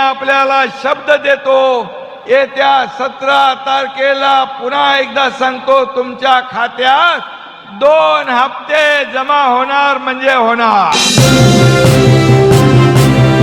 आपल्याला शब्द देतो, येत्या 17 तारखेला पुन्हा एकदा सांगतो, तुमच्या खात्यात 2 हप्ते जमा होणार म्हणजे होणार।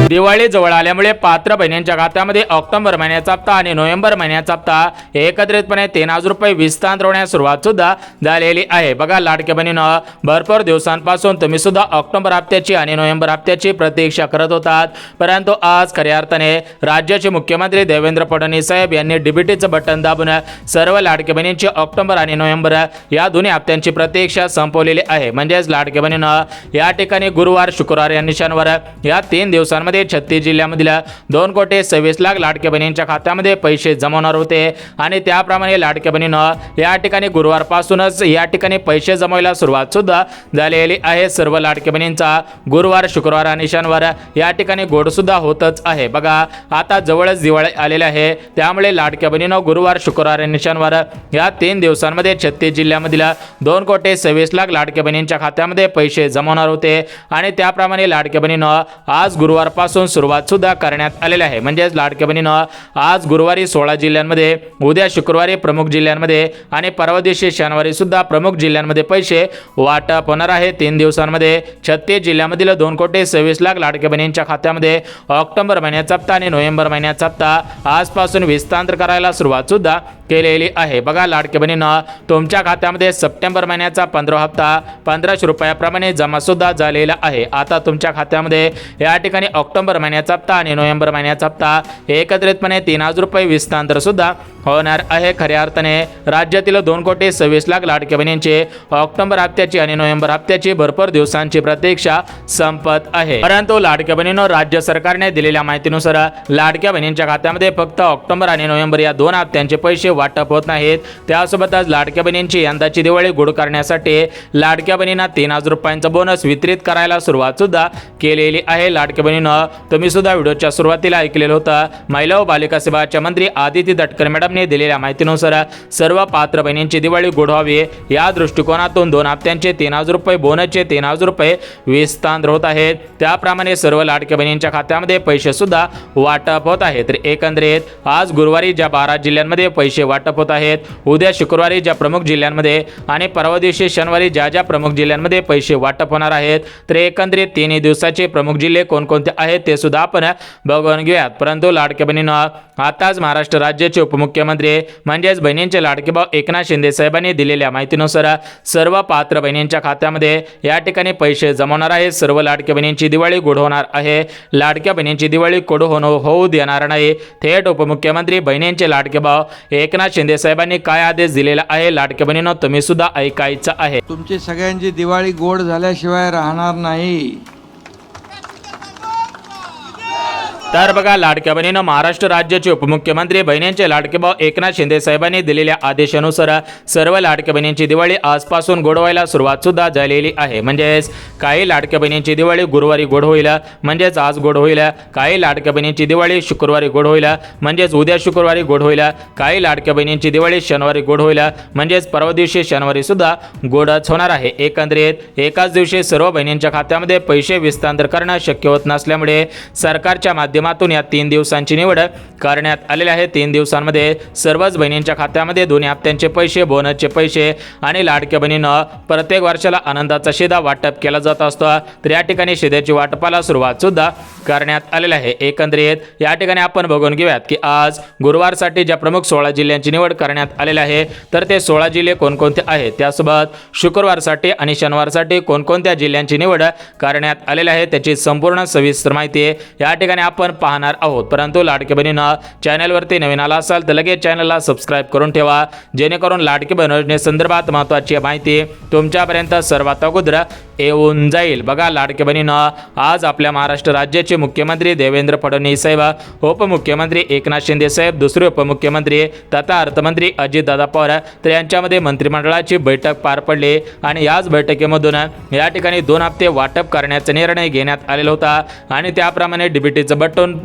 दिवाळी जवळ आल्यामुळे पात्र बहिणींच्या खात्यामध्ये ऑक्टोबर महिन्याचा हप्ता आणि नोव्हेंबर महिन्याचा हप्ता एकत्रितपणे 3000 रुपये विस्तार होण्यास सुरुवात सुद्धा झालेली आहे। बघा लाडक्या बहिणींनो, भरपूर दिवसांपासून तुम्ही सुद्धा ऑक्टोबर हप्त्याची आणि नोव्हेंबर हप्त्याची प्रतीक्षा करत होतात, परंतु आज खऱ्या अर्थाने राज्याचे मुख्यमंत्री देवेंद्र फडणवीस साहेब यांनी डीबीटीचं बटन दाबून सर्व लाडक्या बहिणींची ऑक्टोबर आणि नोव्हेंबर या दोन्ही हप्त्यांची प्रतीक्षा संपवलेली आहे। म्हणजेच लाडक्या बहिणींनो, या ठिकाणी गुरुवार, शुक्रवार आणि शनिवार या 3 दिवसांमध्ये 36 जिल्ह्यामधील 2,26,00,000 लाडक्या बहिणींच्या खात्यामध्ये पैसे जमवणार होते आणि त्याप्रमाणे लाडक्या बहिणींनो, या ठिकाणी गुरुवारपासूनच या ठिकाणी पैसे जमवायला सुरुवात सुद्धा झालेली आहे। सर्व लाडक्या बहिणींचा गुरुवार, शुक्रवार आणि शनिवार या ठिकाणी गोड सुद्धा होतच आहे। बघा आता जवळच दिवाळी आलेली आहे, त्यामुळे लाडक्या बहिणींनो, गुरुवार, शुक्रवार आणि शनिवार या 3 दिवसांमध्ये 36 जिल्ह्यामधील 2,26,00,000 लाडक्या बहिणींच्या खात्यामध्ये पैसे जमवणार होते आणि त्याप्रमाणे लाडक्या बहिणींनो, आज गुरुवार पासून सुरुवात सुद्धा करण्यात आलेली आहे। म्हणजेच लाडक्या बहिणींनो, आज गुरुवारी 16 जिल्ह्यांमध्ये, उद्या शुक्रवारी प्रमुख जिल्ह्यांमध्ये आणि परवा दिवशी शनिवारी सुद्धा प्रमुख जिल्ह्यांमध्ये पैसे वाटप होणार आहे। 3 दिवसांमध्ये 36 जिल्ह्यामधील 2,26,00,000 लाडक्या बहिणींच्या खात्यामध्ये ऑक्टोबर महिन्याचा हप्ता आणि नोव्हेंबर महिन्याचा हप्ता आजपासून विस्तार करायला सुरुवात सुद्धा केलेली आहे। बघा लाडक्या बहिणींनो, तुमच्या खात्यामध्ये सप्टेंबर महिन्याचा 15 हप्ता 1500 रुपयाप्रमाणे जमा सुद्धा झालेला आहे। आता तुमच्या खात्यामध्ये या ठिकाणी ऑक्टोबर महिन्याचा हप्ता आणि नोव्हेंबर महिन्याचा हप्ता एकत्रितपणे 3000 रुपये विस्तार सुद्धा होणार आहे। खऱ्या अर्थाने राज्यातील 2,26,00,000 लाडक्या बहिणींचे ऑक्टोबर हप्त्याची आणि नोव्हेंबर हप्त्याची भरपूर दिवसांची प्रतीक्षा संपत आहे, परंतु लाडक्या बहिणींनो, राज्य सरकारने दिलेल्या माहितीनुसार लाडक्या बहिणींच्या खात्यामध्ये फक्त ऑक्टोबर आणि नोव्हेंबर या 2 हप्त्यांचे पैसे वाटप होत नाहीत। त्यासोबतच लाडक्या बहिणींची यंदाची दिवाळी गोड करण्यासाठी लाडक्या बहिणींना 3000 रुपयांचा बोनस वितरित करायला सुरुवात सुद्धा केलेली आहे। लाडक्या बहिणींनो, तुम्ही सुद्धा व्हिडिओच्या सुरुवातीला ऐकलेलं होतं, महिला व बालिका सेवाच्या मंत्री आदिती तटकरे मॅडमने दिलेल्या माहितीनुसार सर्व पात्र बहिणींची दिवाळी गोड व्हावी या दृष्टिकोनातून 2 हप्त्यांचे 3000 रुपये, बोनसचे 3000 रुपये विस्तार होत आहेत। त्याप्रमाणे सर्व लाडक्या बहिणींच्या खात्यामध्ये पैसे सुद्धा वाटप होत आहेत। तर एकंदरीत आज गुरुवारी ज्या 12 जिल्ह्यांमध्ये पैसे वाटप होत आहेत, उद्या शुक्रवारी ज्या प्रमुख जिल्ह्यांमध्ये आणि परवा दिवशी शनिवारी ज्या प्रमुख जिल्ह्यांमध्ये पैसे वाटप होणार आहेत, तर एकंदरीत 3 दिवसाचे प्रमुख जिल्हे कोणकोणते आहेत ते सुद्धा आपण बघून घेऊयात। परंतु लाडक्या बहिणींनो, आताच महाराष्ट्र राज्याचे उपमुख्यमंत्री म्हणजेच बहिणींचे लाडके भाऊ एकनाथ शिंदे साहेबांनी दिलेल्या माहितीनुसार सर्व पात्र बहिणींच्या खात्यामध्ये या ठिकाणी पैसे जमवणार आहेत। सर्व लाडक्या बहिणींची दिवाळी गोड होणार आहे। लाडक्या बहिणींची दिवाळी कोड होऊ देणार नाही। थेट उपमुख्यमंत्री बहिणींचे लाडके भाऊ एकनाथ शिंदे साहेबांनी काय आदेश दिलेला आहे, लाडक्या बहिणींनो, तुम्ही सुद्धा ऐकायचं आहे। तुमची सगळ्यांची दिवाळी गोड झाल्याशिवाय राहणार नाही। तर बघा लाडक्या बहिणींनो, महाराष्ट्र राज्याचे उपमुख्यमंत्री बहिणींचे लाडके भाऊ एकनाथ शिंदे साहेबांनी दिलेल्या आदेशानुसार सर्व लाडक्या बहिणींची दिवाळी आजपासून गोड व्हायला सुरुवात सुद्धा झालेली आहे। म्हणजेच काही लाडक्या बहिणींची दिवाळी गुरुवारी गोड होईल, म्हणजेच आज गोड होईल। काही लाडक्या बहिणींची दिवाळी शुक्रवारी गोड होईल, म्हणजेच उद्या शुक्रवारी गोड होईल। काही लाडक्या बहिणींची दिवाळी शनिवारी गोड होईल, म्हणजेच परवा दिवशी शनिवारी सुद्धा गोडच होणार आहे। एकंदरीत एकाच दिवशी सर्व बहिणींच्या खात्यामध्ये पैसे विस्तार करणं शक्य होत नसल्यामुळे सरकारच्या माध्यमातून या 3 दिवसांची निवड करण्यात आलेली आहे। 3 दिवसांमध्ये सर्वच बहिणींच्या खात्यामध्ये 2 हप्त्यांचे पैसे, बोनसचे पैसे आणि लाडक्या बहिणींना प्रत्येक वर्षाला आनंदाचा शिधा वाटप केला जात असतो, तर या ठिकाणी शिध्याची वाटपाला सुरुवात सुद्धा करण्यात आलेली आहे। एकंदरीत या ठिकाणी आपण बघून घेऊयात की आज गुरुवारसाठी ज्या प्रमुख 16 जिल्ह्यांची निवड करण्यात आलेली आहे, तर ते 16 जिल्हे कोणकोणते आहेत, त्यासोबत शुक्रवारसाठी आणि शनिवारसाठी कोणकोणत्या जिल्ह्यांची निवड करण्यात आलेली आहे त्याची संपूर्ण सविस्तर माहिती या ठिकाणी आपण पाहणार आहोत। परंतु लाडकी बहिणींनो, चॅनलवरती नवीन आला असाल तर लगेच चॅनलला सबस्क्राइब करून ठेवा, जेणेकरून लाडकी बहीण योजनेसंदर्भात महत्त्वाची माहिती तुमच्यापर्यंत सर्वात अगोदर येऊन जाईल। बघा लाडकी बहिणींनो, आज आपल्या महाराष्ट्र राज्याचे मुख्यमंत्री देवेंद्र फडणवीस साहेब, उपमुख्यमंत्री एकनाथ शिंदे साहेब, दुसरे उपमुख्यमंत्री तथा अर्थमंत्री अजितदादा पवार तर यांच्यामध्ये मंत्रिमंडळाची बैठक पार पडली आणि याच बैठकीमधून या ठिकाणी 2 हप्ते वाटप करण्याचा निर्णय घेण्यात आलेला होता आणि त्याप्रमाणे डीबीटीचं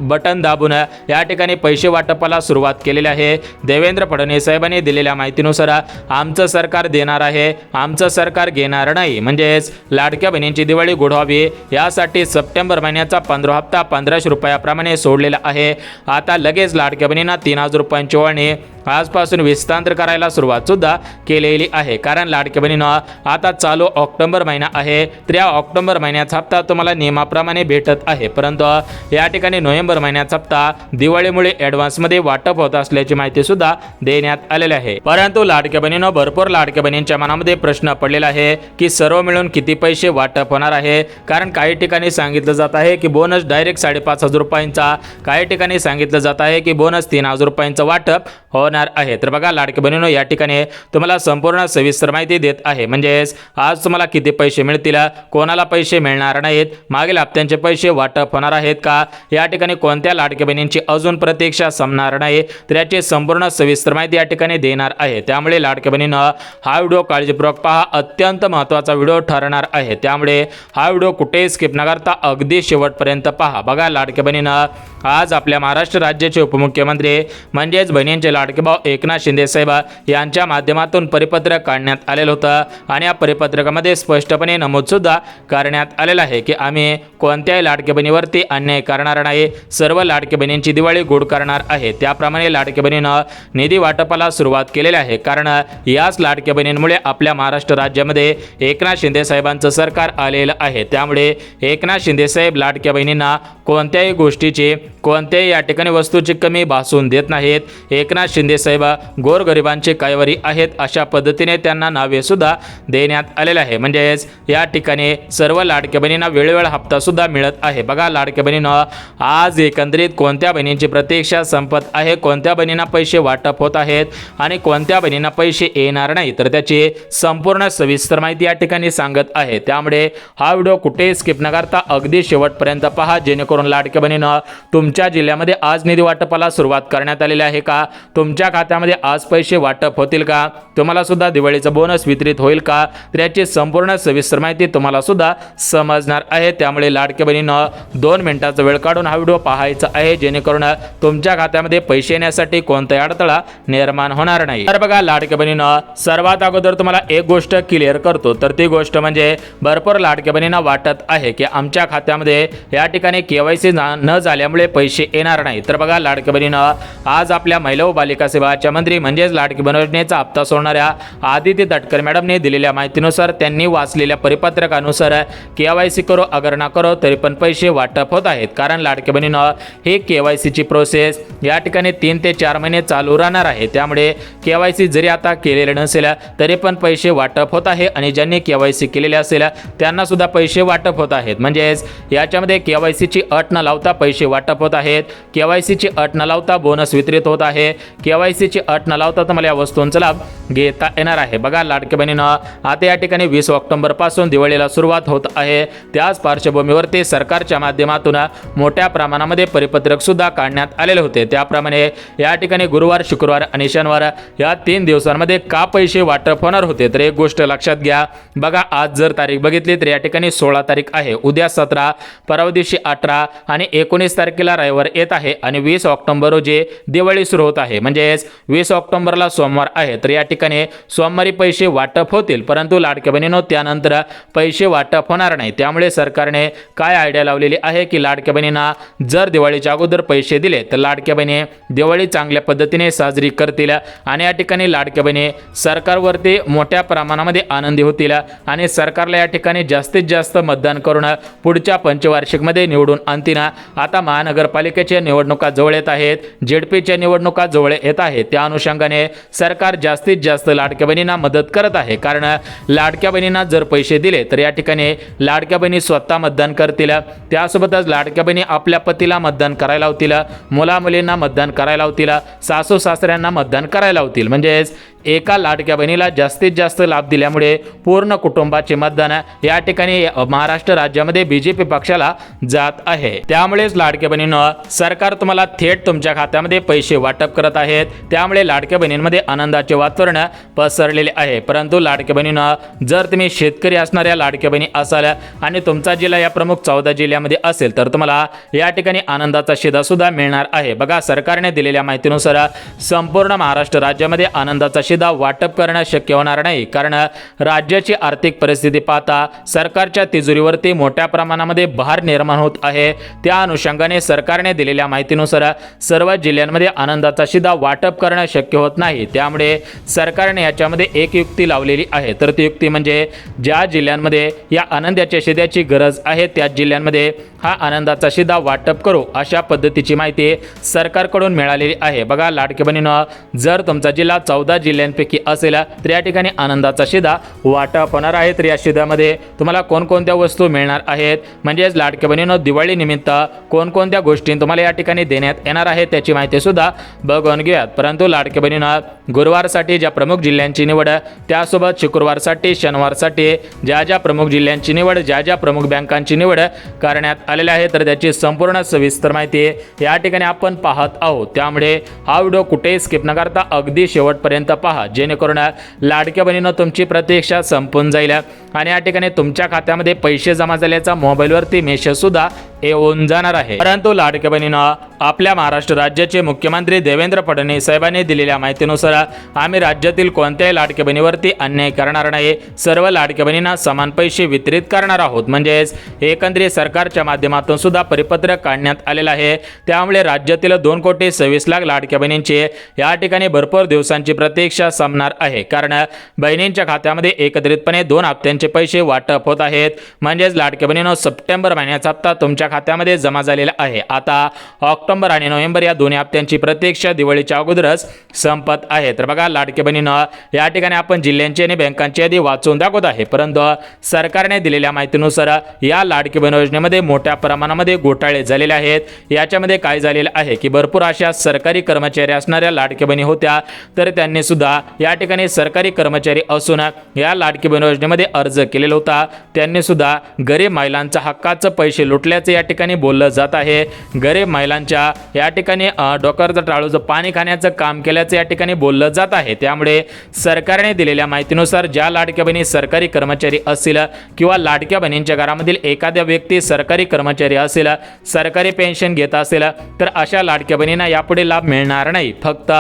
बटन दाबून या ठिकाणी पैसे वाटपाला सुरुवात केलेली आहे। देवेंद्र फडणवीस साहेबांनी दिलेल्या माहितीनुसार आमचं सरकार देणार आहे, आमचं सरकार घेणार नाही। म्हणजेच लाडक्या बहिणींची दिवाळी गोड व्हावी यासाठी सप्टेंबर महिन्याचा 15 हप्ता 1500 रुपयाप्रमाणे सोडलेला आहे। आता लगेच लाडक्या बहिणींना 3000 रुपयांची वळणी आजपासून विस्तांतर करायला सुरुवात सुद्धा केलेली आहे। कारण लाडक्या बहिणींना आता चालू ऑक्टोबर महिना आहे, तर या ऑक्टोबर महिन्याचा हप्ता तुम्हाला नियमाप्रमाणे भेटत आहे, परंतु या ठिकाणी नोव्हेंबर महिन्याचा हप्ता दिवाळीमुळे ॲडव्हान्समध्ये वाटप होत असल्याची माहिती सुद्धा देण्यात आलेली आहे। परंतु लाडक्या बहिणींना भरपूर लाडक्या बहिणींच्या मनामध्ये प्रश्न पडलेला आहे की सर्व मिळून किती पैसे वाटप होणार आहे। कारण काही ठिकाणी सांगितलं जात आहे की बोनस डायरेक्ट 5500 रुपयांचा, काही ठिकाणी सांगितलं जात आहे की बोनस 3000 रुपयांचं वाटप होणार आहे। तर बघा लाडक्या बहिणींनो, या ठिकाणी तुम्हाला संपूर्ण सविस्तर माहिती देत आहे। म्हणजेच आज तुम्हाला किती पैसे मिळतील, कोणाला पैसे मिळणार नाहीत, मागील हप्त्यांचे पैसे वाटप होणार आहेत का, या ठिकाणी कोणत्या लाडक्या बहिणींची अजून प्रतीक्षा संपणार नाही, तर याची संपूर्ण सविस्तर माहिती या ठिकाणी देणार आहे। त्यामुळे लाडक्या बहिणींनो, हा व्हिडिओ काळजीपूर्वक पहा, अत्यंत महत्त्वाचा व्हिडिओ ठरणार आहे। त्यामुळे हा व्हिडिओ कुठेही स्किप न करता अगदी शेवटपर्यंत पहा। बघा लाडक्या बहिणींनो, आज आपल्या महाराष्ट्र राज्याचे उपमुख्यमंत्री म्हणजेच बहिणींचे लाडके भाऊ एकनाथ शिंदे साहेब यांच्या माध्यमातून परिपत्रक काढण्यात आलेलं होतं आणि या परिपत्रकामध्ये स्पष्टपणे नमूद सुद्धा करण्यात आलेलं आहे की आम्ही कोणत्याही लाडक्या बहिणीवरती अन्याय करणार नाही, सर्व लाडक्या बहिणींची दिवाळी गोड करणार आहे। त्याप्रमाणे लाडक्या बहिणींना निधी वाटपाला सुरुवात केलेली आहे। कारण याच लाडक्या बहिणींमुळे आपल्या महाराष्ट्र राज्यामध्ये एकनाथ शिंदे साहेबांचं सरकार आलेलं आहे। त्यामुळे एकनाथ शिंदे साहेब लाडक्या बहिणींना कोणत्याही गोष्टीची, कोणत्याही या ठिकाणी वस्तूची कमी भासून देत नाहीत। एकनाथ शिंदे साहेब गोरगरिबांचे कैवारी आहेत, अशा पद्धतीने त्यांना नावे सुद्धा देण्यात आलेले आहे। म्हणजेच या ठिकाणी सर्व लाडक्या बहिणींना वेळोवेळ हप्ता सुद्धा मिळत आहे। बघा लाडक्या बहिणींना, आज एकंदरीत कोणत्या बहिणींची प्रतीक्षा संपत आहे, कोणत्या बहिणींना पैसे वाटप होत आहेत आणि कोणत्या बहिणींना पैसे येणार नाही, तर त्याची संपूर्ण सविस्तर माहिती या ठिकाणी सांगत आहे। त्यामुळे हा व्हिडिओ कुठेही स्किप न करता अगदी शेवटपर्यंत पहा, जेणेकरून लाडक्या बहिणींना तुमच्या जिल्ह्यामध्ये आज निधी वाटपाला सुरुवात करण्यात आलेली आहे का, तुमच्या खात्यामध्ये आज पैसे वाटप होतील का, तुम्हाला सुद्धा दिवाळीचा बोनस वितरित होईल का, तर याची संपूर्ण सविस्तर माहिती तुम्हाला सुद्धा समजणार आहे। त्यामुळे लाडक्या बहिणींना 2 मिनिटाचा वेळ काढून हा व्हिडिओ पाहायचा आहे, जेणेकरून तुमच्या खात्यामध्ये पैसे येण्यासाठी कोणताही अडथळा निर्माण होणार नाही। तर बघा लाडक्या बहिणींना, सर्वात अगोदर तुम्हाला एक गोष्ट क्लिअर करतो, तर ती गोष्ट म्हणजे भरपूर लाडक्या बहिणींना वाटत आहे की आमच्या खात्यामध्ये या ठिकाणी KYC न झाल्यामुळे पैसे येणार नाही। तर बघा लाडक्या बहिणींना, आज आपल्या महिला व बालिका सेवाच्या मंत्री म्हणजेच लाडकी बहीण योजनेचा हप्ता सोडणाऱ्या आदिती तटकरे मॅडमने दिलेल्या माहितीनुसार, त्यांनी वाचलेल्या परिपत्रकानुसार KYC करो अगर ना करो तरी पण पैसे वाटप होत आहेत। कारण लाडकी बहिणींना, हे KYC ची प्रोसेस या ठिकाणी 3 ते 4 महिने चालू राहणार आहे। त्यामुळे KYC जरी आता केलेले नसेल तरी पण पैसे वाटप होत आहे आणि ज्यांनी KYC केलेले असेल त्यांना सुद्धा पैसे वाटप होत आहेत। म्हणजेच याच्यामध्ये KYC ची अट न लावता पैसे वाटप होत आहेत, KYC ची अट न लावता बोनस वितरित होत आहे, KYC ची अट न लावता तुम्हाला या वस्तूंचा लाभ घेता येणार आहे। बघा लाडक्या बहिणींना, आता या ठिकाणी 20 ऑक्टोबर पासून दिवाळीला सुरुवात होत आहे। त्याच पार्श्वभूमीवरती सरकारच्या माध्यमातून मोठ्या प्रमाणामध्ये परिपत्रक सुद्धा काढण्यात आलेले होते। त्याप्रमाणे या ठिकाणी गुरुवार, शुक्रवार आणि शनिवार या 3 दिवसांमध्ये का पैसे वाटप होणार होते, तर एक गोष्ट लक्षात घ्या। बघा आज जर तारीख बघितली तर या ठिकाणी 16 तारीख आहे, उद्या 17, परवा दिवशी 18 आणि 19 तारखेला रविवार येत आहे आणि 20 ऑक्टोबर रोजी दिवाळी सुरू होत आहे। म्हणजेच 20 ऑक्टोबरला सोमवार आहे, तर या ठिकाणी सोमवारी पैसे वाटप होतील, परंतु लाडक्या बहिणींनो त्यानंतर पैसे वाटप होणार नाही। त्यामुळे सरकारने काय आयडिया लावलेली आहे की लाडक्या बहिणींना जर दिवाळीच्या अगोदर पैसे दिले तर लाडक्या बहिणी दिवाळी चांगल्या पद्धतीने साजरी करतील आणि या ठिकाणी लाडक्या बहिणी सरकारवरती मोठ्या प्रमाणामध्ये आनंदी होतील आणि सरकारला या ठिकाणी जास्तीत जास्त मतदान करून पुढच्या पंचवार्षिकमध्ये निवडून आणतील। आता महानगरपालिकेच्या निवडणुका जवळ येत आहेत, ZP च्या निवडणुका जवळ येत आहेत, त्या अनुषंगाने सरकार जास्तीत जास्त लाडक्या बहिणींना मदत करत आहे। कारण लाडक्या बहिणींना जर पैसे दिले तर या ठिकाणी लाडक्या बहिणी स्वतः मतदान करतील, त्यासोबतच लाडक्या बहिणी आपल्या पतीला मतदान करायला लावतील, मुला मुलींना मतदान करायला लावतील, सासू सासऱ्यांना मतदान करायला लावतील। म्हणजेच एका लाडक्या बहिणीला जास्तीत जास्त लाभ दिल्यामुळे पूर्ण कुटुंबाचे मतदान या ठिकाणी महाराष्ट्र राज्यामध्ये BJP पक्षाला जात आहे। त्यामुळेच लाडक्या बहिणींनो, सरकार तुम्हाला थेट तुमच्या खात्यामध्ये पैसे वाटप करत आहेत। त्यामुळे लाडक्या बहिणींमध्ये आनंदाचे वातावरण पसरलेले आहे। परंतु लाडक्या बहिणींनो, जर तुम्ही शेतकरी असणाऱ्या लाडक्या बहिणी असाल आणि तुमचा जिल्हा या प्रमुख 14 जिल्ह्यामध्ये असेल तर तुम्हाला या ठिकाणी आनंदाचा शिधा सुद्धा मिळणार आहे। बघा सरकारने दिलेल्या माहितीनुसार संपूर्ण महाराष्ट्र राज्यामध्ये आनंदाचा शिधा वाटप करणं शक्य होणार नाही, कारण राज्याची आर्थिक परिस्थिती पाहता सरकारच्या तिजोरीवरती मोठ्या प्रमाणामध्ये भार निर्माण होत आहे। त्या अनुषंगाने सरकारने दिलेल्या माहितीनुसार सर्व जिल्ह्यांमध्ये आनंदाचा शिधा वाटप करणं शक्य होत नाही। त्यामुळे सरकारने याच्यामध्ये एक युक्ती लावलेली आहे, तर ती युक्ती म्हणजे ज्या जिल्ह्यांमध्ये या आनंदाच्या शिध्याची गरज आहे त्या जिल्ह्यांमध्ये हा आनंदाचा शिधा वाटप करू, अशा पद्धतीची माहिती सरकारकडून मिळालेली आहे। बघा लाडके बहिणींनो, जर तुमचा जिल्हा 14 जिल्ह्यांपैकी असेल तर या ठिकाणी आनंदाचा शिधा वाटप होणार आहे। तर या शिधामध्ये तुम्हाला कोणकोणत्या वस्तू मिळणार आहेत, म्हणजेच लाडके बहिणींनो दिवाळी निमित्त कोणकोणत्या गोष्टी तुम्हाला या ठिकाणी देण्यात येणार आहे त्याची माहिती सुद्धा बघून घेऊयात। परंतु लाडके बहिणींनो, गुरुवारसाठी ज्या प्रमुख जिल्ह्यांची निवड, त्यासोबत शुक्रवारसाठी शनिवारसाठी ज्या प्रमुख जिल्ह्यांची निवड, ज्या प्रमुख बँकांची निवड करण्यात आलेले आहे, तर त्याची संपूर्ण सविस्तर माहिती या ठिकाणी आपण पाहत आहोत। त्यामुळे हा व्हिडिओ कुठेही स्किप न करता अगदी शेवटपर्यंत पहा, जेणेकरून लाडक्या बहिणींनो तुमची प्रतीक्षा संपून जाईल आणि या ठिकाणी तुमच्या खात्यामध्ये पैसे जमा झाल्याचा मोबाईलवरती मेसेज सुद्धा येऊन जाणार आहे। परंतु लाडक्या बहिणींनो, आपल्या महाराष्ट्र राज्याचे मुख्यमंत्री देवेंद्र फडणवीस साहेबांनी दिलेल्या माहितीनुसार आम्ही राज्यातील कोणत्याही लाडक्या बहिणीवरती अन्याय करणार नाही, सर्व लाडक्या बहिणींना समान पैसे वितरित करणार आहोत। म्हणजेच एकंदरीत सरकारच्या माध्यमातून सुद्धा परिपत्रक काढण्यात आलेलं आहे। त्यामुळे राज्यातील 2,26,00,000 लाडक्या बहिणींची या ठिकाणी भरपूर दिवसांची प्रतीक्षा संपणार आहे, कारण बहिणींच्या खात्यामध्ये एकत्रितपणे 2 हप्त्यांचे पैसे वाटप होत आहेत। म्हणजेच लाडक्या बहिणींनो, सप्टेंबर महिन्याचा हप्ता तुमच्या खात्यामध्ये जमा झालेला आहे। आता ऑक्टोबर आणि नोव्हेंबर या 2 हप्त्यांची प्रतीक्षा दिवाळीच्या अगोदरच संपत आहे। तर बघा लाडके बहिणींनो, या ठिकाणी आपण जिल्ह्यांची आणि बँकांची यादी वाचून दाखवत आहे, परंतु सरकारने दिलेल्या माहितीनुसार या लाडकी बहीण योजनेमध्ये मोठ्या प्रमाणामध्ये घोटाळे झालेले आहेत। याच्यामध्ये काय झालेलं आहे की भरपूर अशा सरकारी कर्मचारी असणाऱ्या लाडकी बहिणी होत्या, तर त्यांनी सुद्धा या ठिकाणी सरकारी कर्मचारी असून या लाडकी बहीण योजनेमध्ये अर्ज केलेला होता, त्यांनी सुद्धा गरीब महिलांचा हक्काचं पैसे लुटल्याचे या ठिकाणी बोललं जात आहे। गरीब महिलांच्या या ठिकाणी डोक्यावरचं टाळूचं पाणी खाण्याचं काम केल्याचं या ठिकाणी बोललं जात आहे। त्यामुळे सरकारने दिलेल्या माहितीनुसार ज्या लाडक्या बहिणी सरकारी कर्मचारी असतील किंवा लाडक्या बहिणींच्या घरामधील एखाद्या व्यक्ती सरकारी कर्मचारी असेल, सरकारी पेन्शन घेत असेल, तर अशा लाडक्या बहिणींना यापुढे लाभ मिळणार नाही। फक्त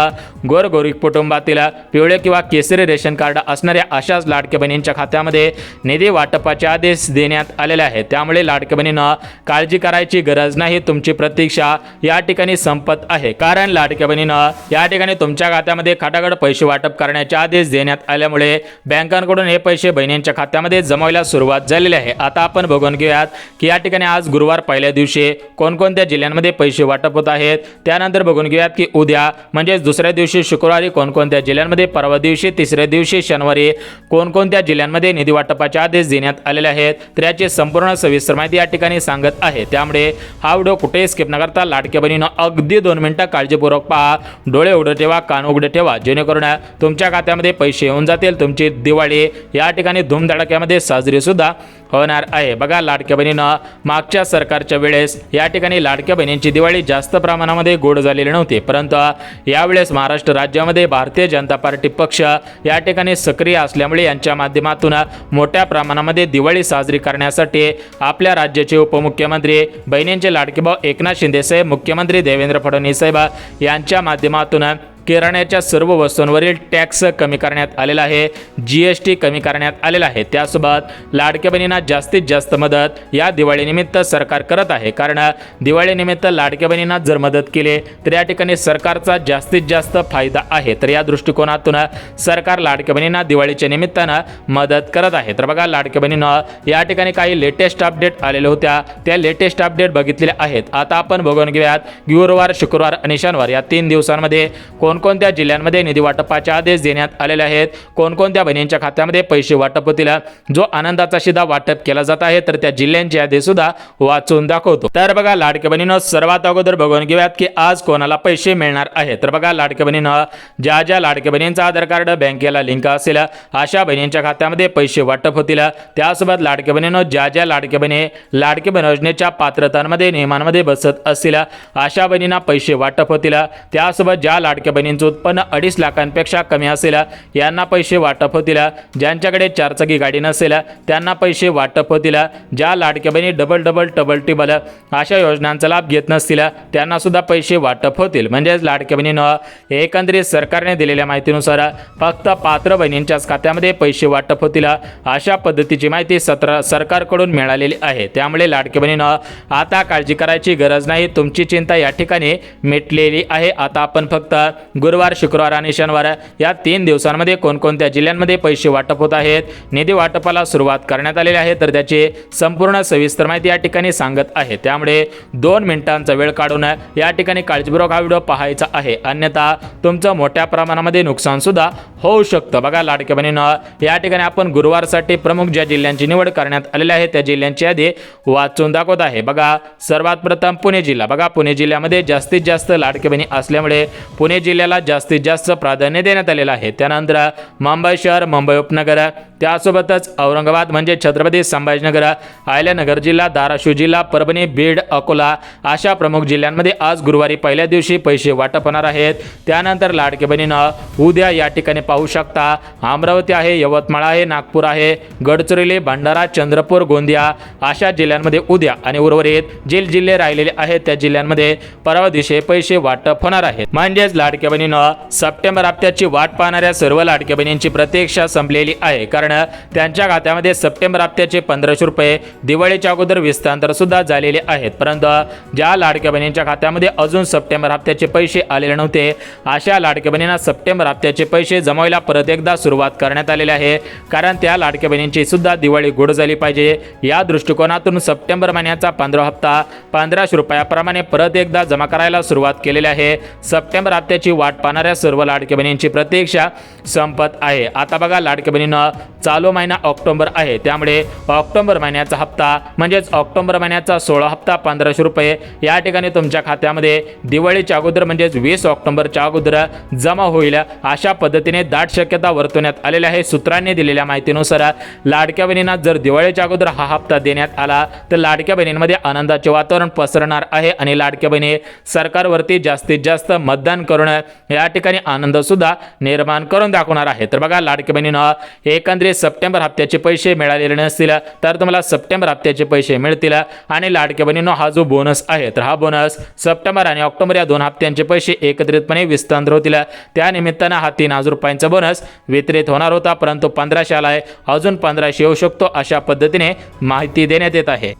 गोरगरीब कुटुंबातील पिवळे किंवा केसरी रेशन कार्ड असणाऱ्या अशाच लाडक्या बहिणींच्या खात्यामध्ये निधी वाटपाचे आदेश देण्यात आलेले आहेत। त्यामुळे लाडक्या बहिणींना काळजी करायची गरज नाही, तुमची प्रतीक्षा या ठिकाणी संपत आहे, कारण लाडक्या बहिणींना या ठिकाणी तुमच्या खात्यामध्ये खटाखट पैसे वाटप करण्याचे आदेश देण्यात आल्यामुळे बँकांकडून हे पैसे बहिणींच्या खात्यामध्ये जमायला सुरुवात झालेली आहे। आता आपण बघून घेऊयात की या ठिकाणी आज गुरुवार पहिल्या दिवशी कोणकोणत्या जिल्ह्यांमध्ये पैसे वाटप होत आहेत, त्यानंतर बघून घेऊयात की उद्या म्हणजे दुसऱ्या दिवशी शुक्रवारी कोणकोणत्या जिल्ह्यांमध्ये, परवा दिवशी तिसऱ्या दिवशी शनिवारी कोणकोणत्या जिल्ह्यांमध्ये निधी वाटपाचे आदेश देण्यात आलेले आहेत, तर याची संपूर्ण सविस्तर माहिती या ठिकाणी सांगत आहे। त्यामुळे हा व्हिडिओ कुठेही स्किप न करता लाडक्या बहिणींनो अगदी 2 मिनिटं काळजीपूर्वक पहा, डोळे उघडे ठेवा, कान उघडे ठेवा, जेणेकरून तुमच्या खात्यामध्ये पैसे येऊन जातील, तुमची दिवाळी या ठिकाणी धूमधडाक्यामध्ये साजरी सुद्धा होणार आहे। बघा लाडक्या बहिणींनो, मागच्या सरकारच्या वेळेस या ठिकाणी लाडक्या बहिणींची दिवाळी जास्त प्रमाणामध्ये गोड झालेली नव्हती, परंतु यावेळेस महाराष्ट्र राज्यामध्ये भारतीय जनता पार्टी पक्ष या ठिकाणी सक्रिय असल्यामुळे यांच्या माध्यमातून मोठ्या प्रमाणामध्ये दिवाळी साजरी करण्यासाठी आपल्या राज्याचे उपमुख्यमंत्री बहिणींचे लाडके भाऊ एकनाथ शिंदे साहेब, मुख्यमंत्री देवेंद्र फडणवीस साहेब यांच्या माध्यमातून किराण्याच्या सर्व वस्तूंवरील टॅक्स कमी करण्यात आलेला आहे, GST कमी करण्यात आलेला आहे। त्यासोबत लाडक्या बहिणींना जास्तीत जास्त मदत या दिवाळीनिमित्त सरकार करत आहे, कारण दिवाळीनिमित्त लाडक्या बहिणींना जर मदत केली तर या ठिकाणी सरकारचा जास्तीत जास्त फायदा आहे। तर या दृष्टिकोनातून सरकार लाडक्या बहिणींना दिवाळीच्या निमित्तानं मदत करत आहे। तर बघा लाडक्या बहिणींनो, या ठिकाणी काही लेटेस्ट अपडेट आलेल्या होत्या, त्या लेटेस्ट अपडेट बघितलेल्या आहेत। आता आपण बघून घेऊयात गुरुवार, शुक्रवार आणि शनिवार या 3 दिवसांमध्ये कोणकोणत्या जिल्ह्यांमध्ये निधी वाटपाचे आदेश देण्यात आलेले आहेत, कोणकोणत्या बहिणींच्या खात्यामध्ये पैसे वाटप होतील, जो आनंदाचा शिधा वाटप केला जात आहे, तर त्या जिल्ह्यांची यादी सुद्धा वाचून दाखवतो। तर बघा लाडक्या बहिणींनो, सर्वात अगोदर बघून घेऊयात की आज कोणाला पैसे मिळणार आहेत। तर बघा लाडक्या बहिणींनो, ज्या लाडक्या बहिणींचा आधार कार्ड बँकेला लिंक असेल अशा बहिणींच्या खात्यामध्ये पैसे वाटप होतील। त्यासोबत लाडक्या बहिणींनो, ज्या लाडक्या बहिणी लाडकी बहीण योजनेच्या पात्रतांमध्ये नियमांमध्ये बसत असतील अशा बहिणींना पैसे वाटप होतील। त्यासोबत ज्या लाडक्या बहिणींचं उत्पन्न 2.5 लाखांपेक्षा कमी असेल यांना पैसे वाटप होतील. ज्यांच्याकडे 4 चाकी गाडी नसेल त्यांना पैसे वाटप होतील. ज्या लाडक्या बहिणी डबल टिबल अशा योजनांचा लाभ घेत नसतील त्यांना सुद्धा पैसे वाटप होतील. म्हणजेच लाडक्या बहिणींनो, एकंदरीत सरकारने दिलेल्या माहितीनुसार फक्त पात्र बहिणींच्याच खात्यामध्ये पैसे वाटप होतील अशा पद्धतीची माहिती सरकारकडून मिळालेली आहे. त्यामुळे लाडक्या बहिणींनो, आता काळजी करायची गरज नाही. तुमची चिंता या ठिकाणी मिटलेली आहे. आता आपण फक्त गुरुवार, शुक्रवार आणि शनिवार या 3 दिवसांमध्ये कोणकोणत्या जिल्ह्यांमध्ये पैसे वाटप होत आहेत, निधी वाटपाला सुरुवात करण्यात आलेली आहे, तर त्याची संपूर्ण सविस्तर माहिती या ठिकाणी सांगत आहे. त्यामुळे 2 मिनिटांचा वेळ काढून या ठिकाणी काळजीपूर्वक हा व्हिडिओ पाहायचा आहे. अन्यथा तुमचं मोठ्या प्रमाणामध्ये नुकसान सुद्धा होऊ शकतं. बघा लाडक्या बहिणींनो, या ठिकाणी आपण गुरुवारसाठी प्रमुख ज्या जिल्ह्यांची निवड करण्यात आलेली आहे त्या जिल्ह्यांची यादी वाचून दाखवत आहे. बघा, सर्वात प्रथम पुणे जिल्हा. बघा, पुणे जिल्ह्यामध्ये जास्तीत जास्त लाडक्या बहिणी असल्यामुळे पुणे जिल्ह्याला जास्तीत जास्त प्राधान्य देण्यात आलेलं आहे. त्यानंतर मुंबई शहर, मुंबई उपनगर, त्यासोबतच औरंगाबाद म्हणजे छत्रपती संभाजीनगर, अहिल्यानगर जिल्हा, धाराशिव जिल्हा, परभणी, बीड, अकोला अशा प्रमुख जिल्ह्यांमध्ये आज गुरुवारी पहिल्या दिवशी पैसे वाटप होणार आहेत. त्यानंतर लाडक्या बहिणींनो, उद्या या ठिकाणी पाहू शकता अमरावती आहे, यवतमाळ आहे, नागपूर आहे, गडचिरोली, भंडारा, चंद्रपूर, गोंदिया अशा जिल्ह्यांमध्ये उद्या आणि उर्वरित जे जिल्हे राहिलेले आहेत त्या जिल्ह्यांमध्ये परवा दिवशी पैसे वाटप होणार आहेत. म्हणजेच लाडक्या बहिणींनो, सप्टेंबर हप्त्याची वाट पाहणाऱ्या सर्व लाडक्या बहिणींची प्रतीक्षा संपलेली आहे. कारण त्यांच्या खात्यामध्ये सप्टेंबर हप्त्याचे 1500 रुपये दिवाळीच्या अगोदर विस्तांतर सुद्धा झालेले आहेत. परंतु ज्या लाडक्या बहिणींच्या खात्यामध्ये अजून सप्टेंबर हप्त्याचे पैसे आलेले नव्हते अशा लाडक्या बहिणींना सप्टेंबर हप्त्याचे पैसे जमायला परत एकदा सुरुवात करण्यात आलेली आहे. कारण त्या लाडक्या बहिणींची सुद्धा दिवाळी गोड झाली पाहिजे या दृष्टिकोनातून सप्टेंबर महिन्याचा 15 हप्ता 1500 रुपयाप्रमाणे परत एकदा जमा करायला सुरुवात केलेली आहे. सप्टेंबर हप्त्याची वाट पाहणाऱ्या सर्व लाडक्या बहिणींची प्रतीक्षा संपत आहे. आता बघा लाडक्या बहिणींनो, चालू महिना ऑक्टोबर आहे. त्यामुळे ऑक्टोबर महिन्याचा हप्ता म्हणजेच ऑक्टोबर महिन्याचा 16 हप्ता 1500 रुपये या ठिकाणी तुमच्या खात्यामध्ये दिवाळीच्या अगोदर म्हणजेच 20 ऑक्टोबरच्या अगोदर जमा होईल अशा पद्धतीने दाट शक्यता वर्तवण्यात आलेली आहे. सूत्रांनी दिलेल्या माहितीनुसार लाडक्या बहिणींना जर दिवाळीच्या अगोदर हा हप्ता देण्यात आला तर लाडक्या बहिणींमध्ये आनंदाचे वातावरण पसरणार आहे आणि लाडक्या बहिणी सरकारवरती जास्तीत जास्त मतदान करून या ठिकाणी आनंद सुद्धा निर्माण करून दाखवणार आहे. तर बघा लाडक्या बहिणींनो, एकंदरीत सप्टेंबर हप्त्याचे पैसे मिळालेले नसतील तर तुम्हाला सप्टेंबर हप्त्याचे पैसे मिळतील. आणि लाडक्या बहिणींनो, हा जो बोनस आहे तर हा बोनस सप्टेंबर आणि ऑक्टोबर या 2 हप्त्यांचे पैसे एकत्रितपणे विस्तांतर होतील. त्या निमित्तानं हा 3000 रुपयांचा बोनस वितरित होणार होता, परंतु 1500 आलाय, अजून 1500 येऊ शकतो अशा पद्धतीने माहिती देण्यात येत आहे.